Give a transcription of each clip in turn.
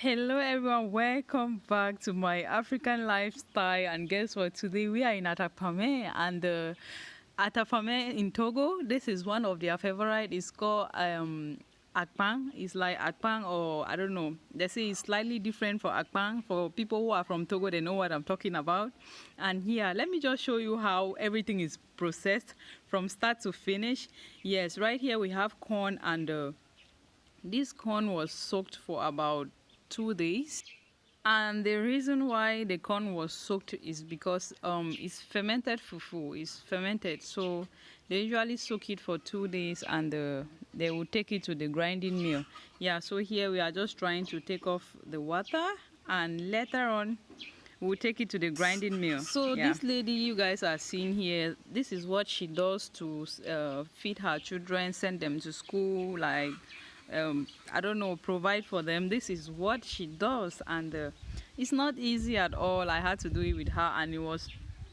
Hello everyone, welcome back to my African lifestyle. And guess what, today we are in Atakpame, and Atakpame in Togo. This is one of their favorite. It's called Akpan. It's like Akpan, or I don't know, they say it's slightly different for Akpan. For people who are from Togo, they know what I'm talking about. And here, let me just show you how everything is processed from start to finish. Yes, right here we have corn, and this corn was soaked for about 2 days. And the reason why the corn was soaked is because it's fermented fufu. It's fermented, so they usually soak it for 2 days, and they will take it to the grinding mill. Yeah, so here we are just trying to take off the water, and later on we'll take it to the grinding mill. So yeah, this lady you guys are seeing here, this is what she does to feed her children, send them to school, like I don't know, provide for them. This is what she does, and it's not easy at all. I had to do it with her, and it was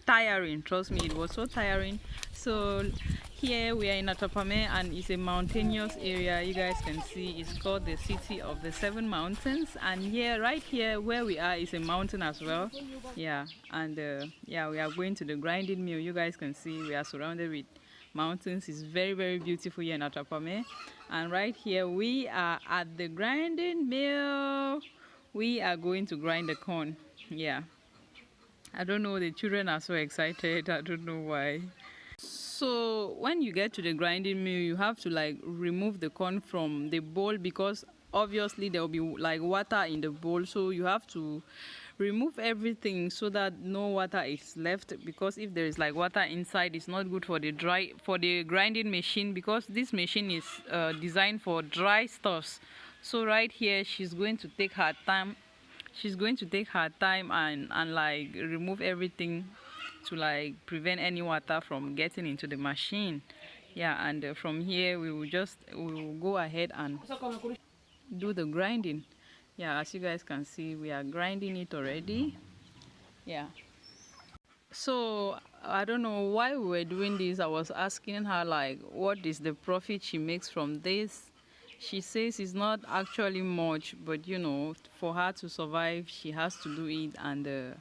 tiring. Trust me, it was so tiring. So here we are in Atakpame, and it's a mountainous area. You guys can see it's called the city of the 7 mountains, and here, right here where we are, is a mountain as well. Yeah, and yeah, we are going to the grinding mill. You guys can see we are surrounded with mountains. Is very, very beautiful here in Atakpame. And right here we are at the grinding mill. We are going to grind the corn. Yeah, I don't know, the children are so excited. I don't know why. So when you get to the grinding mill, you have to like remove the corn from the bowl, because obviously there will be like water in the bowl, so you have to remove everything so that no water is left, because if there is like water inside, it's not good for the grinding machine, because this machine is designed for dry stuffs. So right here she's going to take her time. And like remove everything to like prevent any water from getting into the machine. Yeah, and from here we will go ahead and do the grinding. Yeah, as you guys can see, we are grinding it already. Yeah, so I don't know why we were doing this. I was asking her like what is the profit she makes from this. She says it's not actually much, but you know, for her to survive she has to do it. And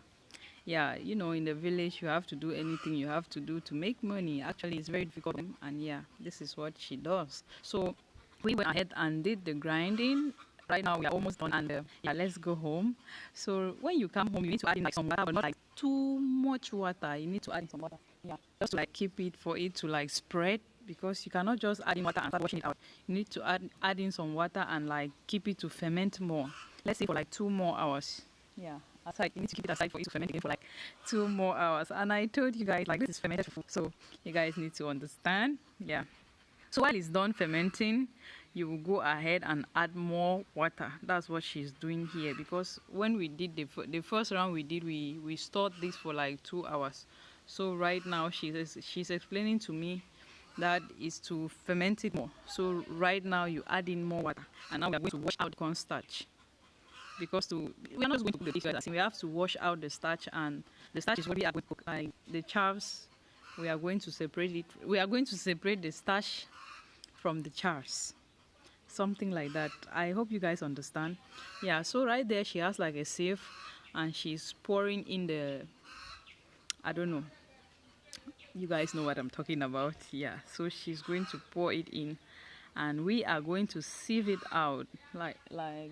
yeah, you know, in the village you have to do anything you have to do to make money. Actually, it's very difficult, and yeah, this is what she does. So we went ahead and did the grinding. Right now we are almost done, and yeah, let's go home. So when you come home, you need to add in like some water, but not like too much water. You need to add in some water, yeah, just to like keep it, for it to like spread, because you cannot just add in water and start washing it out. You need to add in some water and like keep it to ferment more. Let's say for like 2 more hours. Yeah, aside, you need to keep it aside for it to ferment again for like 2 more hours. And I told you guys like this is fermented food, so you guys need to understand. Yeah, so while it's done fermenting, you will go ahead and add more water. That's what she's doing here, because when we did the first round we stored this for like 2 hours. So right now she's explaining to me that is to ferment it more. So right now you add in more water, and now we are going to wash out the cornstarch, because we are not just going to cook the fish, we have to wash out the starch, and the starch is what we are going to cook. Like the chaffs, we are going to separate it. We are going to separate the starch from the chaffs, something like that. I hope you guys understand. Yeah, so right there she has like a sieve, and she's pouring in the, I don't know, you guys know what I'm talking about. Yeah, so she's going to pour it in, and we are going to sieve it out. Like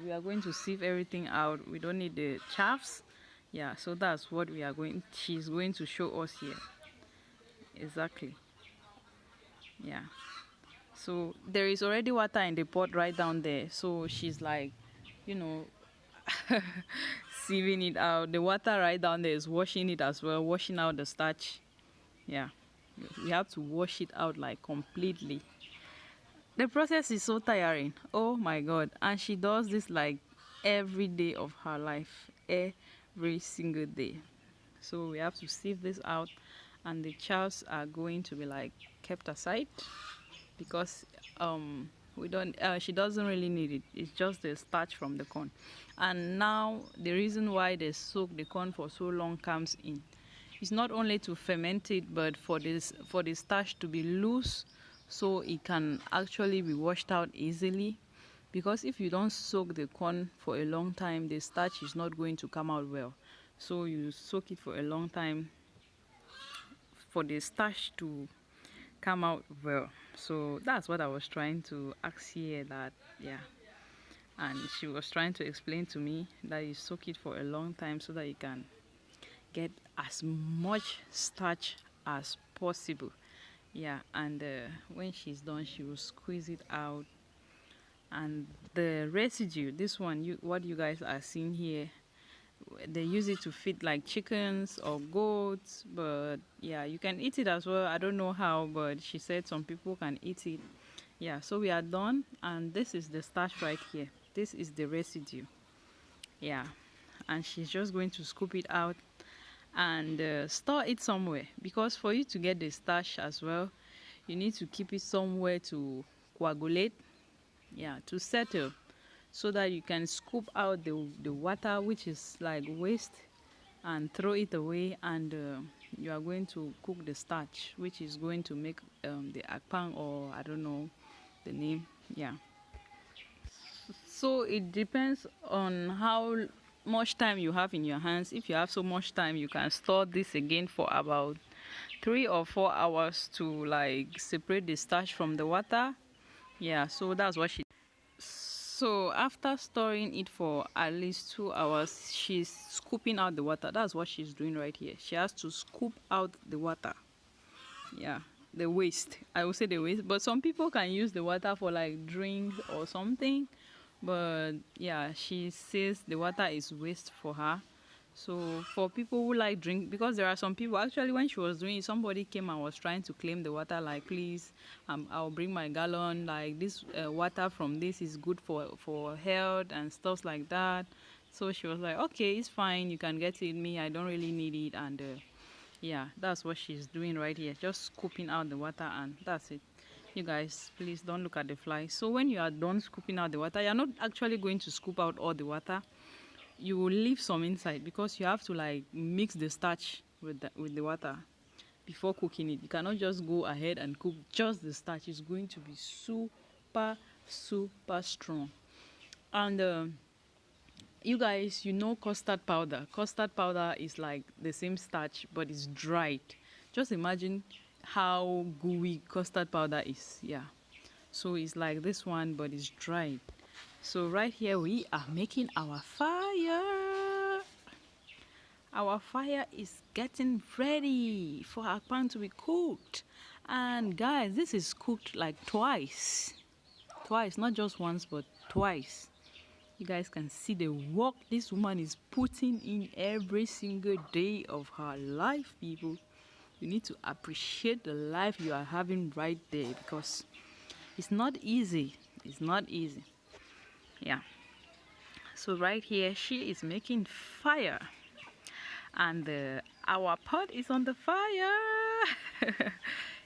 we are going to sieve everything out. We don't need the chaffs. Yeah, so that's what she's going to show us here. Exactly. Yeah, so there is already water in the pot right down there, so she's like, you know, sieving it out. The water right down there is washing it as well, washing out the starch. Yeah, we have to wash it out like completely. The process is so tiring, oh my god. And she does this like every day of her life, every single day. So we have to sieve this out, and the chaffs are going to be like kept aside, because she doesn't really need it. It's just the starch from the corn. And now the reason why they soak the corn for so long comes in. It's not only to ferment it, but for the starch to be loose, so it can actually be washed out easily. because if you don't soak the corn for a long time, the starch is not going to come out well. So you soak it for a long time for the starch to come out well. So that's what I was trying to ask here, that yeah, and she was trying to explain to me that you soak it for a long time so that you can get as much starch as possible. Yeah, and when she's done, she will squeeze it out, and the residue, this one, what you guys are seeing here, they use it to feed like chickens or goats. But yeah, you can eat it as well. I don't know how, but she said some people can eat it. Yeah, so we are done, and this is the starch right here. This is the residue. Yeah, and she's just going to scoop it out and store it somewhere, because for you to get the starch as well, you need to keep it somewhere to coagulate, yeah, to settle, so that you can scoop out the water, which is like waste, and throw it away, and you are going to cook the starch, which is going to make the akpan, or I don't know the name. Yeah, so it depends on how much time you have in your hands. If you have so much time, you can store this again for about 3 or 4 hours to like separate the starch from the water. Yeah, so that's what she. So after storing it for at least 2 hours, she's scooping out the water. That's what she's doing right here. She has to scoop out the water. Yeah, the waste, I will say the waste, but some people can use the water for like drinks or something. But yeah, she says the water is waste for her. So for people who like drink, because there are some people, actually when she was doing it, somebody came and was trying to claim the water, like, please, I'll bring my gallon, like this water from this is good for health and stuff like that. So she was like, okay, it's fine, you can get it, me, I don't really need it. And yeah, that's what she's doing right here, just scooping out the water, and that's it. You guys, please don't look at the fly. So when you are done scooping out the water, you're not actually going to scoop out all the water. You will leave some inside, because you have to like mix the starch with the water before cooking it. You cannot just go ahead and cook just the starch. It's going to be super strong. And you guys, you know custard powder. Custard powder is like the same starch, but it's dried. Just imagine how gooey custard powder is. Yeah, so it's like this one, but it's dried. So right here we are making our fire. Our fire is getting ready for our pan to be cooked. And guys, this is cooked like twice, not just once but twice. You guys can see the work this woman is putting in every single day of her life, people. You need to appreciate the life you are having right there, because it's not easy. It's not easy. Yeah. So right here she is making fire, and our pot is on the fire.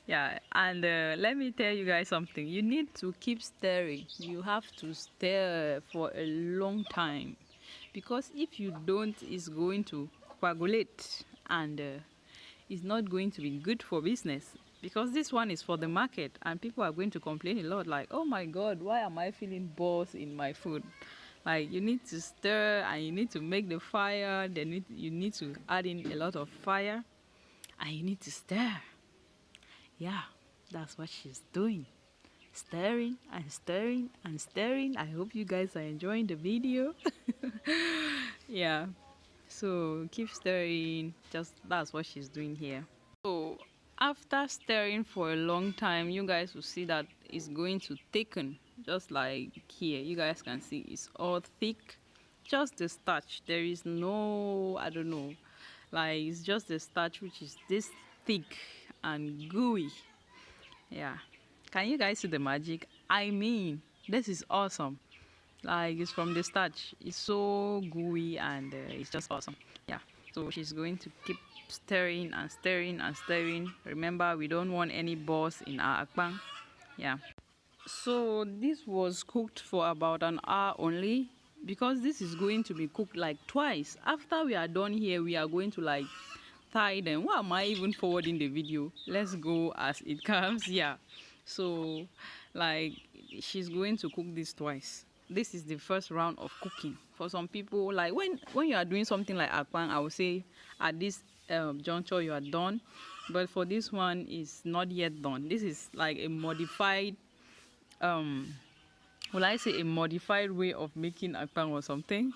Yeah, and let me tell you guys something. You need to keep stirring. You have to stir for a long time, because if you don't, it's going to coagulate, and it's not going to be good for business, because this one is for the market, and people are going to complain a lot, like, oh my god, why am I feeling balls in my food? Like, you need to stir, and you need to make the fire, you need to add in a lot of fire, and you need to stir. Yeah, that's what she's doing, stirring and stirring and stirring. I hope you guys are enjoying the video. Yeah, so keep stirring. Just that's what she's doing here. So after stirring for a long time, you guys will see that it's going to thicken, just like here. You guys can see it's all thick, just the starch. There is no, I don't know, like, it's just the starch, which is this thick and gooey. Yeah, can you guys see the magic? I mean, this is awesome. Like, it's from the starch, it's so gooey, and it's just awesome. Yeah, so she's going to keep stirring and stirring and stirring. Remember, we don't want any balls in our akpan. Yeah, so this was cooked for about an hour only, because this is going to be cooked like twice. After we are done here, we are going to like tie them. Why am I even forwarding the video? Let's go as it comes. Yeah, so like, she's going to cook this twice. this is the first round of cooking. For some people, like when you are doing something like akpan, I would say at this juncture you are done, but for this one is not yet done. This is like a modified will I say a modified way of making akpan or something.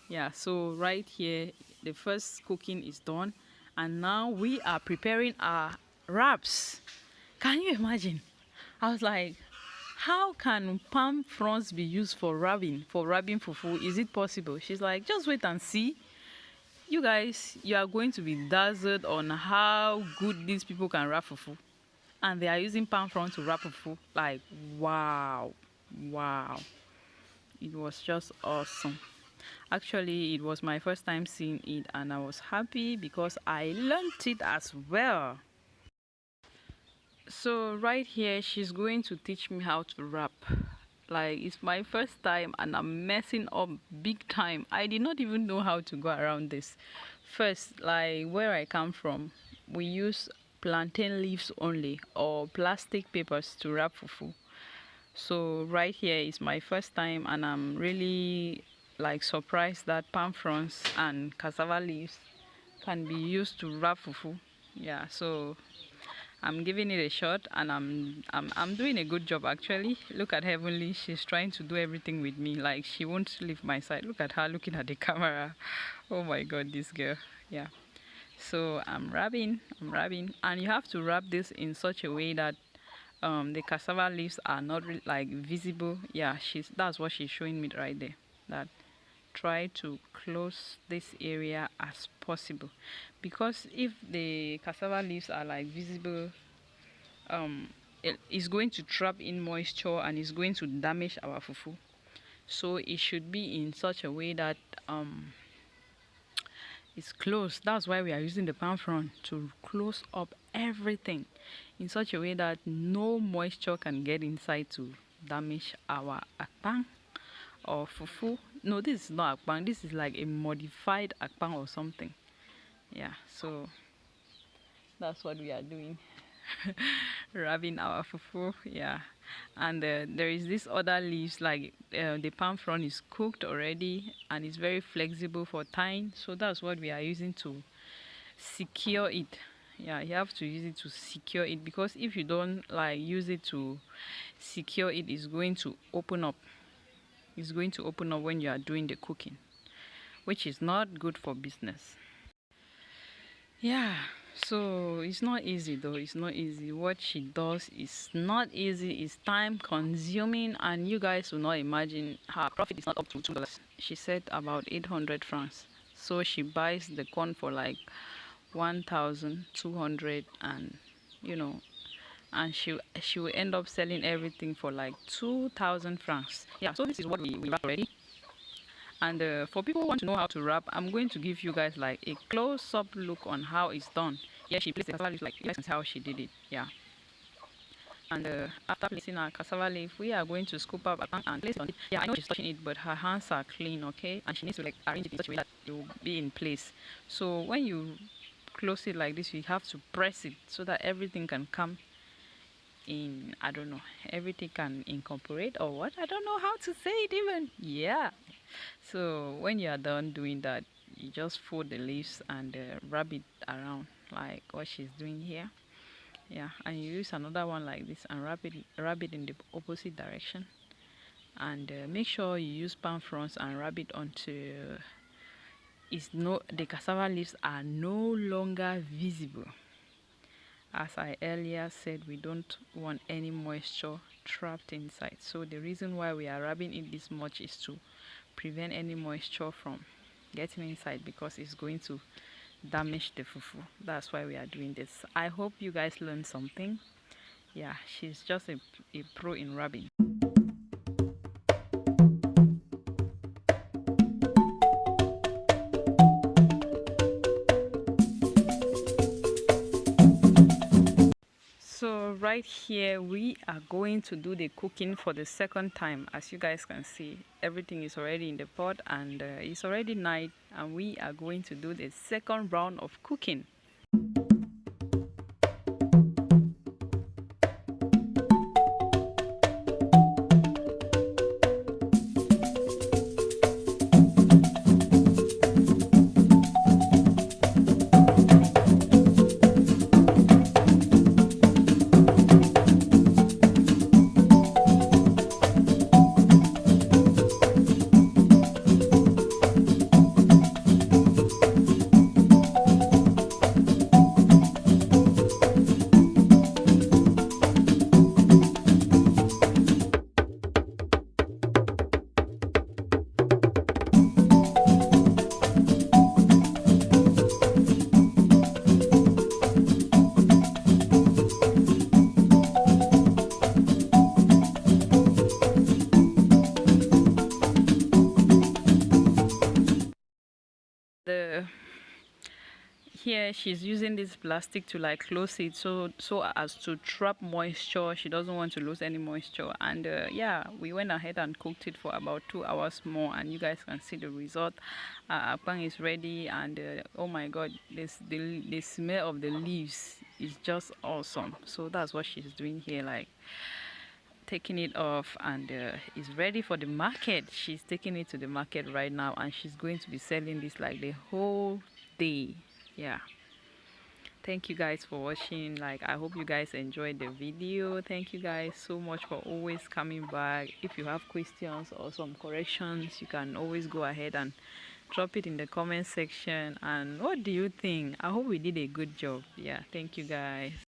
Yeah, so right here the first cooking is done, and now we are preparing our wraps. Can you imagine? I was like, how can palm fronds be used for wrapping fufu? Is it possible? She's like, just wait and see. You guys, you are going to be dazzled on how good these people can wrap fufu, and they are using palm frond to wrap fufu. Like, wow, it was just awesome. Actually, it was my first time seeing it, and I was happy because I learned it as well. So right here she's going to teach me how to wrap. Like, it's my first time and I'm messing up big time. I did not even know how to go around this. First, like where I come from, we use plantain leaves only or plastic papers to wrap fufu. So right here is my first time, and I'm really like surprised that palm fronds and cassava leaves can be used to wrap fufu. Yeah, so I'm giving it a shot, and I'm doing a good job actually. Look at Heavenly, she's trying to do everything with me. Like, she won't leave my side. Look at her looking at the camera. Oh my god, this girl. Yeah. So I'm wrapping, and you have to wrap this in such a way that the cassava leaves are not like visible. Yeah, that's what she's showing me right there. That try to close this area as possible, because if the cassava leaves are like visible, it's going to trap in moisture and it's going to damage our fufu. So it should be in such a way that it's closed. That's why we are using the palm frond, to close up everything in such a way that no moisture can get inside to damage our akpan or fufu. No, this is not akpan, this is like a modified akpan or something. Yeah, so that's what we are doing. Wrapping our fufu. Yeah, and there is this other leaves, like the palm frond is cooked already and it's very flexible for tying, so that's what we are using to secure it. Yeah, you have to use it to secure it, because if you don't like use it to secure it, it's going to open up. It's going to open up when you are doing the cooking, which is not good for business. Yeah, so it's not easy though. It's not easy. What she does is not easy. It's time consuming, and you guys will not imagine her profit is not up to $2. She said about 800 francs. So she buys the corn for like 1,200, and and she will end up selling everything for like 2,000 francs. Yeah, so this is what we wrap already. And for people who want to know how to wrap, I'm going to give you guys like a close-up look on how it's done. Yeah, she placed the cassava leaf, like, you guys can see how she did it. Yeah. And after placing our cassava leaf, we are going to scoop up and place it on it. Yeah, I know she's touching it, but her hands are clean, okay? And she needs to like arrange it in such a way that it will be in place. So when you close it like this, you have to press it so that everything can come in. I don't know, everything can incorporate or what, I don't know how to say it even. Yeah, so when you are done doing that, you just fold the leaves and wrap it around like what she's doing here. Yeah, and you use another one like this and wrap it in the opposite direction, and make sure you use palm fronds and wrap it until the cassava leaves are no longer visible. As I earlier said, we don't want any moisture trapped inside. So the reason why we are rubbing it this much is to prevent any moisture from getting inside, because it's going to damage the fufu. That's why we are doing this. I hope you guys learned something. Yeah, she's just a pro in rubbing. So right here we are going to do the cooking for the second time. As you guys can see, everything is already in the pot, and it's already night, and we are going to do the second round of cooking. The here she's using this plastic to like close it so as to trap moisture. She doesn't want to lose any moisture. And yeah, we went ahead and cooked it for about 2 hours more, and you guys can see the result. Akpan is ready, and oh my god, the smell of the leaves is just awesome. So that's what she's doing here, like taking it off, and is ready for the market. She's taking it to the market right now, and she's going to be selling this like the whole day. Yeah, thank you guys for watching. Like, I hope you guys enjoyed the video. Thank you guys so much for always coming back. If you have questions or some corrections, you can always go ahead and drop it in the comment section. And what do you think? I hope we did a good job. Yeah, thank you guys.